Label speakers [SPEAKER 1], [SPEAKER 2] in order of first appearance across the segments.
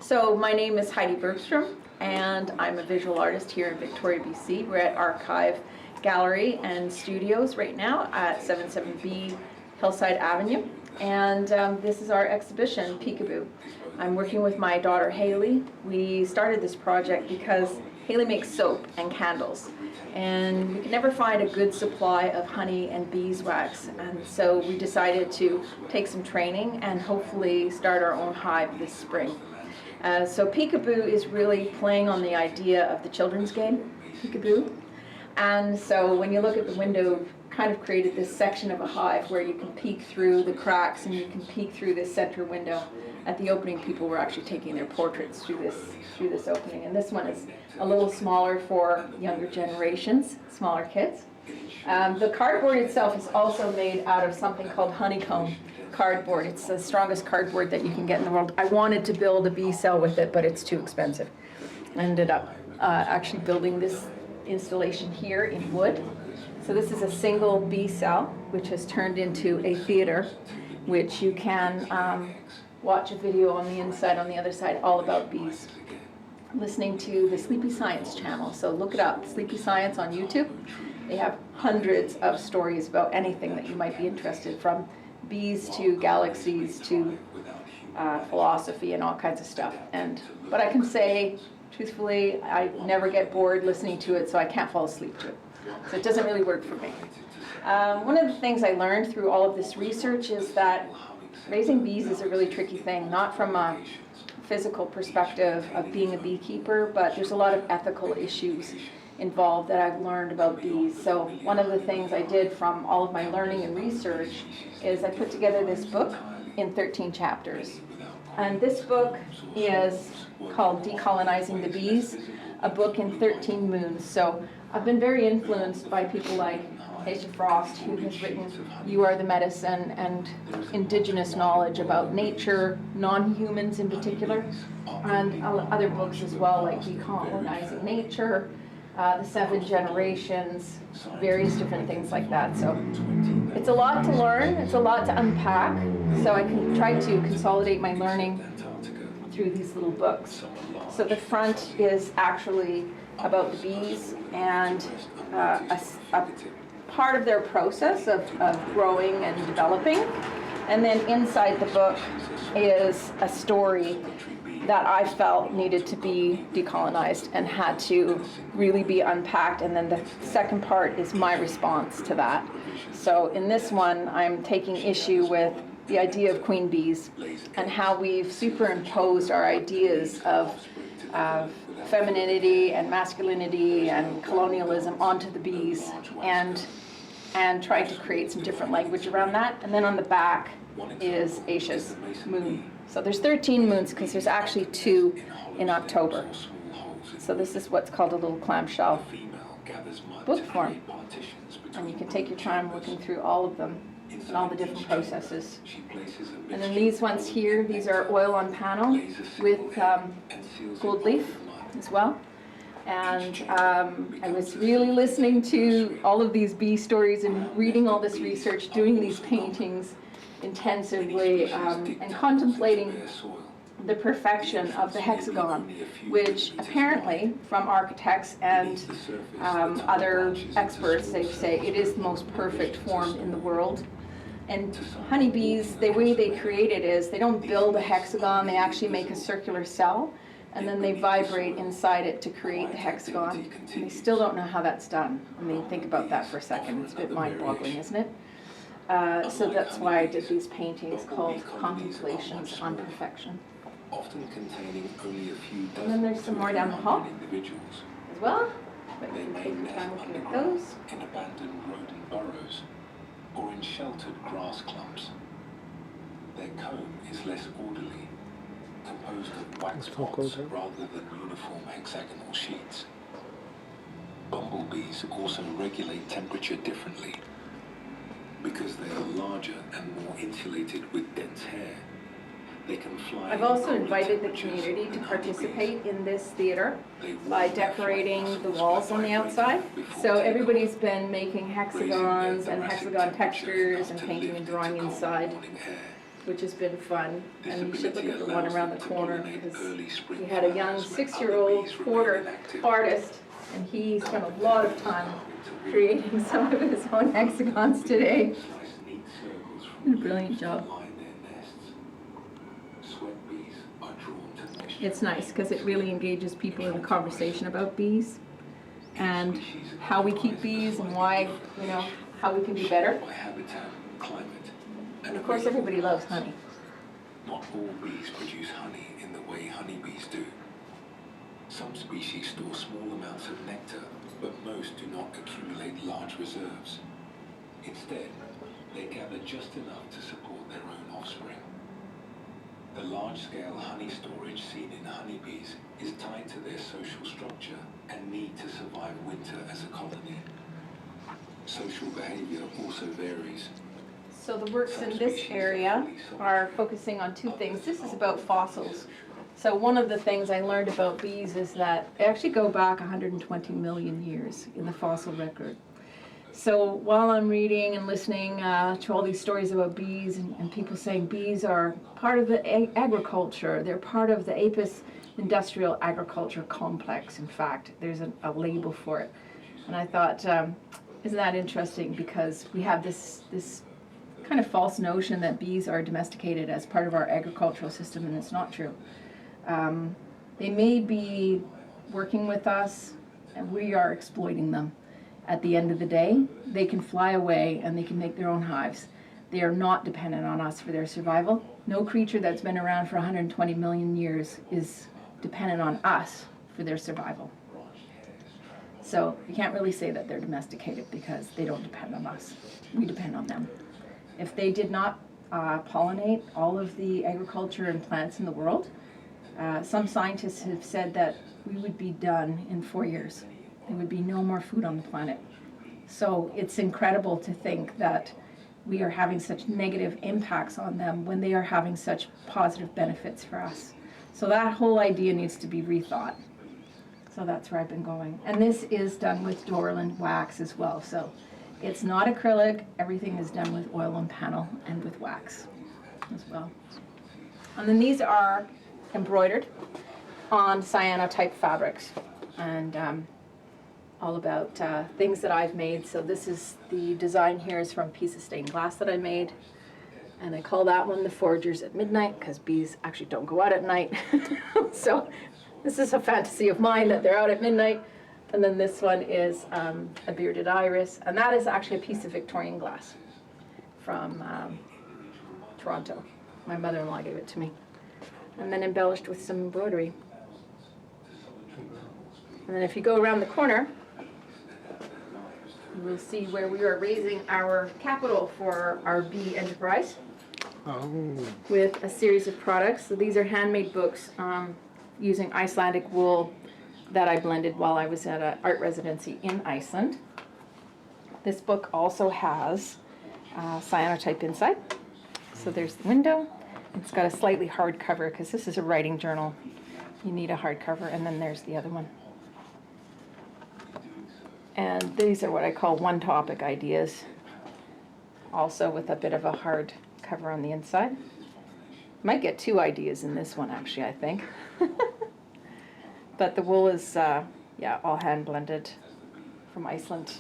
[SPEAKER 1] So my name is Heidi Bergstrom, and I'm a visual artist here in Victoria, BC. We're at Archive Gallery and Studios right now at 77B Hillside Avenue, and this is our exhibition, Peekaboo. I'm working with my daughter Haley. We started this project because Haley makes soap and candles, and we could never find a good supply of honey and beeswax, and so we decided to take some training and hopefully start our own hive this spring. So peekaboo is really playing on the idea of the children's game, peekaboo. And so when you look at the window, kind of created this section of a hive where you can peek through the cracks and you can peek through this center window. At the opening, people were actually taking their portraits through this opening. And this one is a little smaller for younger generations, smaller kids. The cardboard itself is also made out of something called honeycomb cardboard. It's the strongest cardboard that you can get in the world. I wanted to build a bee cell with it, but it's too expensive. I ended up actually building this installation here in wood. So this is a single bee cell, which has turned into a theater, which you can watch a video on the inside, on the other side, all about bees. Listening to the Sleepy Science channel, so look it up, Sleepy Science on YouTube. They have hundreds of stories about anything that you might be interested, from bees to galaxies to philosophy and all kinds of stuff. But I can say, truthfully, I never get bored listening to it, so I can't fall asleep to it. So it doesn't really work for me. One of the things I learned through all of this research is that raising bees is a really tricky thing, not from a physical perspective of being a beekeeper, but there's a lot of ethical issues involved that I've learned about bees. So one of the things I did from all of my learning and research is I put together this book in 13 chapters. And this book is called Decolonizing the Bees, a book in 13 moons. So I've been very influenced by people like Asia Frost, who has written You Are the Medicine, and indigenous knowledge about nature, non-humans in particular, and other books as well, like Decolonizing Nature, The Seven Generations, various different things like that. So it's a lot to learn, it's a lot to unpack, so I can try to consolidate my learning through these little books. So the front is actually about the bees and a part of their process of growing and developing. And then inside the book is a story that I felt needed to be decolonized and had to really be unpacked. And then the second part is my response to that. So in this one, I'm taking issue with the idea of queen bees and how we've superimposed our ideas of femininity and masculinity and colonialism onto the bees, and trying to create some different language around that. And then on the back is Aisha's moon. So there's 13 moons because there's actually 2 in October. So this is what's called a little clamshell book form. And you can take your time looking through all of them and all the different processes. And then these ones here, these are oil on panel with gold leaf as well. And I was really listening to all of these bee stories and reading all this research, doing these paintings intensively, and contemplating the perfection of the hexagon, which apparently, from architects and other experts, they say it is the most perfect form in the world. And honeybees, the way they create it is they don't build a hexagon, they actually make a circular cell, and then they vibrate inside it to create the hexagon. And they still don't know how that's done. I mean, think about that for a second. It's a bit mind-boggling, isn't it? So that's why I did these paintings called Contemplations on Perfection.
[SPEAKER 2] Often containing only a few
[SPEAKER 1] and then there's some more down the hall as well. But you can take your time looking at those.
[SPEAKER 2] In abandoned rodent burrows or in sheltered grass clumps. Their comb is less orderly, composed of wax pods rather than uniform hexagonal sheets. Bumblebees also regulate temperature differently. Because they are larger and more insulated with dense hair, they can fly.
[SPEAKER 1] I've also invited the community to participate in this theater by decorating the walls on the outside. So everybody's been making hexagons and hexagon textures and painting and drawing inside. which has been fun.
[SPEAKER 2] This
[SPEAKER 1] And you should look at the one
[SPEAKER 2] ability
[SPEAKER 1] around the
[SPEAKER 2] allows
[SPEAKER 1] corner,
[SPEAKER 2] them to pollinate
[SPEAKER 1] because
[SPEAKER 2] early spring
[SPEAKER 1] we had a young
[SPEAKER 2] flowers when
[SPEAKER 1] 6-year-old
[SPEAKER 2] other bees
[SPEAKER 1] quarter
[SPEAKER 2] remain inactive.
[SPEAKER 1] artist, and he spent a lot of time creating some of his own hexagons today.
[SPEAKER 2] Slice neat circles from
[SPEAKER 1] Did a brilliant
[SPEAKER 2] leaves
[SPEAKER 1] job.
[SPEAKER 2] that line their nests. Sweat bees are drawn to moisture.
[SPEAKER 1] It's nice because it really engages people in a conversation about bees and how we keep bees and why, you know, how we can be better.
[SPEAKER 2] By habitat, climate,
[SPEAKER 1] And of course, everybody loves honey.
[SPEAKER 2] Not all bees produce honey in the way honeybees do. Some species store small amounts of nectar, but most do not accumulate large reserves. Instead, they gather just enough to support their own offspring. The large-scale honey storage seen in honeybees is tied to their social structure and need to survive winter as a colony. Social behavior also varies.
[SPEAKER 1] So the works in this area are focusing on two things. This is about fossils. So one of the things I learned about bees is that they actually go back 120 million years in the fossil record. So while I'm reading and listening to all these stories about bees and people saying bees are part of the agriculture, they're part of the Apis industrial agriculture complex. In fact, there's a label for it. And I thought, isn't that interesting? Because we have this kind of false notion that bees are domesticated as part of our agricultural system, and it's not true. They may be working with us, and we are exploiting them. At the end of the day, they can fly away and they can make their own hives. They are not dependent on us for their survival. No creature that's been around for 120 million years is dependent on us for their survival. So you can't really say that they're domesticated because they don't depend on us. We depend on them. If they did not pollinate all of the agriculture and plants in the world, some scientists have said that we would be done in 4 years. There would be no more food on the planet. So it's incredible to think that we are having such negative impacts on them when they are having such positive benefits for us. So that whole idea needs to be rethought. So that's where I've been going. And this is done with Dorland wax as well. So it's not acrylic. Everything is done with oil and panel and with wax as well. And then these are embroidered on cyanotype fabrics. And all about things that I've made. So this is the design here is from a piece of stained glass that I made. And I call that one the Foragers at Midnight because bees actually don't go out at night. So this is a fantasy of mine that they're out at midnight. And then this one is a bearded iris. And that is actually a piece of Victorian glass from Toronto. My mother-in-law gave it to me. And then embellished with some embroidery. And then if you go around the corner, you will see where we are raising our capital for our bee enterprise with a series of products. So these are handmade books using Icelandic wool that I blended while I was at an art residency in Iceland. This book also has cyanotype inside. So there's the window. It's got a slightly hard cover because this is a writing journal. You need a hard cover, and then there's the other one. And these are what I call one-topic ideas, also with a bit of a hard cover on the inside. Might get 2 ideas in this one, actually, I think. But the wool is, all hand-blended from Iceland.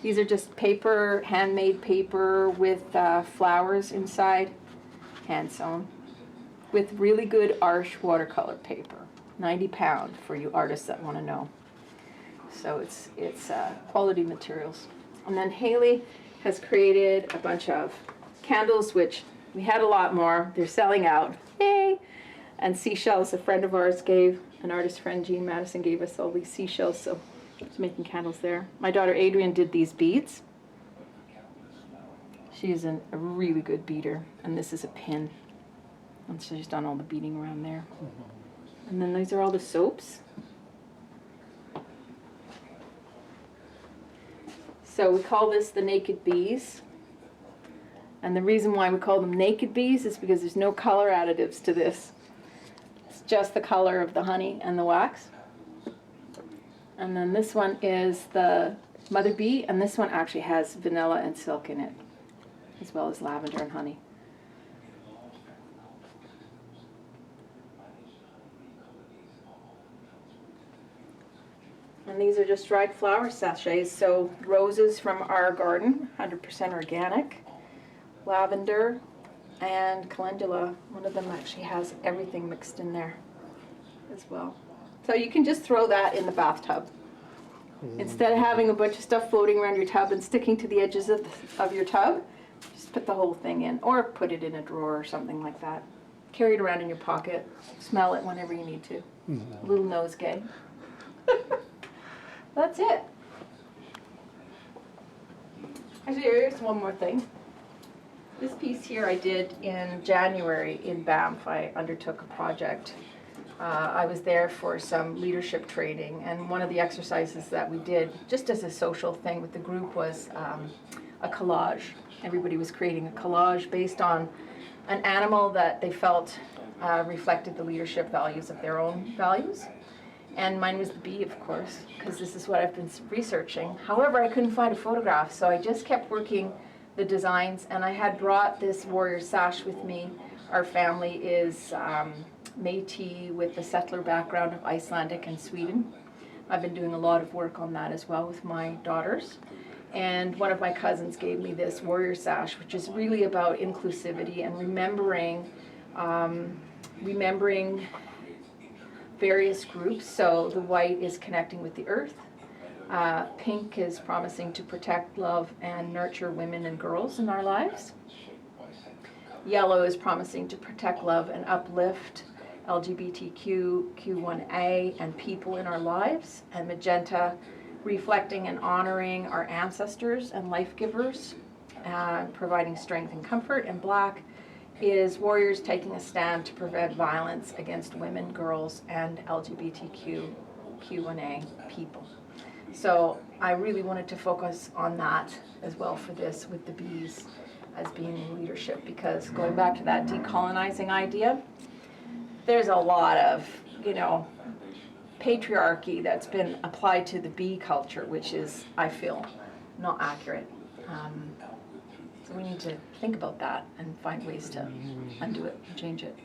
[SPEAKER 1] These are just paper, handmade paper with flowers inside, hand-sewn, with really good Arsh watercolor paper. 90 pound for you artists that want to know. So it's quality materials. And then Haley has created a bunch of candles, which we had a lot more. They're selling out. Yay! And seashells, a friend of ours gave, an artist friend, Jean Madison, gave us all these seashells, so she's making candles there. My daughter Adrian did these beads. She is a really good beader, and this is a pin. And so she's done all the beading around there. And then these are all the soaps. So we call this the naked bees. And the reason why we call them naked bees is because there's no color additives to this. It's just the color of the honey and the wax. And then this one is the mother bee, and this one actually has vanilla and silk in it, as well as lavender and honey. And these are just dried flower sachets. So roses from our garden, 100% organic, lavender, and calendula. One of them actually has everything mixed in there as well. So you can just throw that in the bathtub. Instead of having a bunch of stuff floating around your tub and sticking to the edges of your tub, just put the whole thing in, or put it in a drawer or something like that. Carry it around in your pocket, smell it whenever you need to. A little nosegay. That's it. Actually, here's one more thing. This piece here I did in January in Banff. I undertook a project. I was there for some leadership training, and one of the exercises that we did, just as a social thing with the group, was a collage. Everybody was creating a collage based on an animal that they felt reflected the leadership values of their own values. And mine was the bee, of course, because this is what I've been researching. However, I couldn't find a photograph, so I just kept working the designs, and I had brought this warrior sash with me. Our family is Métis with the settler background of Icelandic and Sweden. I've been doing a lot of work on that as well with my daughters. And one of my cousins gave me this warrior sash, which is really about inclusivity and remembering various groups. So the white is connecting with the earth. Pink is promising to protect, love, and nurture women and girls in our lives. Yellow is promising to protect, love, and uplift LGBTQ, Q1A, and people in our lives. And magenta, reflecting and honoring our ancestors and life givers, providing strength and comfort. And black is warriors taking a stand to prevent violence against women, girls, and LGBTQ, Q1A people. So I really wanted to focus on that as well for this with the bees as being in leadership, because going back to that decolonizing idea, there's a lot of, patriarchy that's been applied to the bee culture, which is, I feel, not accurate. So we need to think about that and find ways to undo it and change it.